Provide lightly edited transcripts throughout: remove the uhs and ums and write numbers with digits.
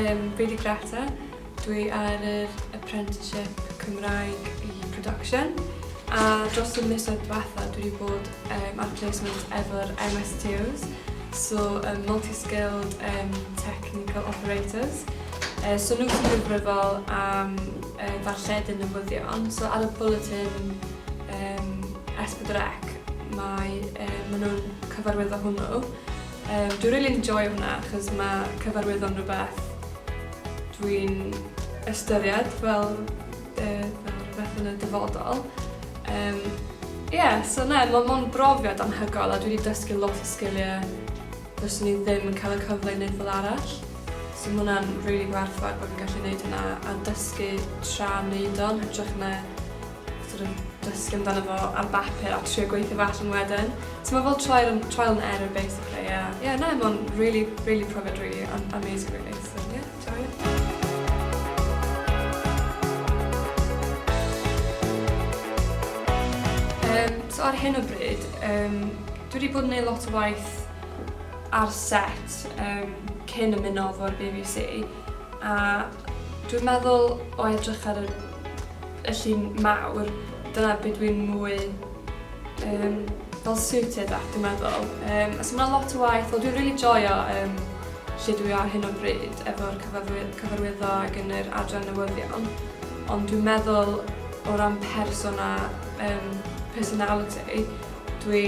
Dyma Greta. Dwi ar yr apprenticeship Cymraeg I production. A dros y misoedd diwetha dwi wedi bod ar placement efo'r MSTOs, so multi-skilled technical operators. So nhw sy'n gyfrifol am ddarlledu newyddion. So ar y bulletin S4C mae nhw'n cyfarwyddo hwnnw. Dwi'n really enjoy hwnna achos mae cyfarwyddo'n rhywbeth dwi'n ystyried fel rhywbeth yn y dyfodol. So mae'n brofiad anhygoel a dwi wedi dysgu lot o sgiliau fyswn I ddim yn cael y cyfle I wneud fel arall. So mae hwnna'n really gwerthfawr bod yn gallu gwneud hynna a dysgu tra newyddion, hytrach na dysgu amdano fo ar bapur a trio gweithio allan wedyn. So mae fel trial and error basically. Mae'n really profiad really amazing really. So enjoy it. So ar hyn o bryd, dwi wedi bod yn gwneud lot o waith ar set cyn ymuno o'r BBC a dwi'n meddwl o edrych ar y llun mawr, dyna beth dwi'n mwy fel suited at dwi'n meddwl. So mae lot o waith, dwi'n really joio lle dwi ar hyn o bryd efo'r cyfarwyddo ac yn yr adran newyddion, ond dwi'n meddwl o ran personality, dwi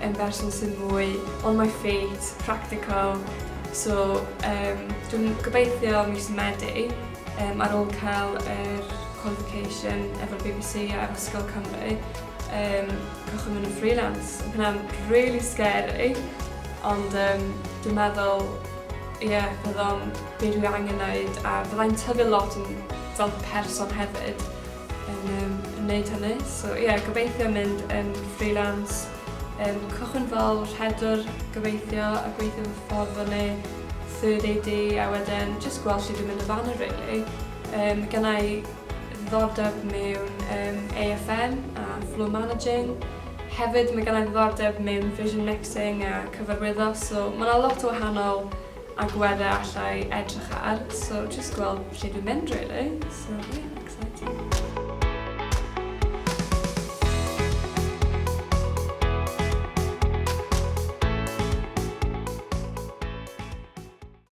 yn berson sy'n mwy on my feet, practical. So dwi'n gobeithio mis Medi ar ôl cael yr qualification efo'r BBC a Ysgol Cymru, cychwyn mynd yn freelance. Hynna'n really scary, ond dwi'n meddwl, byddai'n beth dwi angen wneud a byddai'n tyfu lot fel person hefyd yn wneud hynny. So gobeithio mynd yn freelance, cychwyn fel rhedwr gobeithio a gweithio fy ffordd fyny, third AD a wedyn jyst gweld lle dwi'n mynd y fanna really. Mae gen I ddiddordeb mewn AFM a flow managing. Hefyd mae gen I ddiddordeb mewn vision mixing a cyfarwyddo, so mae yna lot o wahanol agweddau allai edrych ar, so jyst gweld lle dwi'n mynd really. So exciting.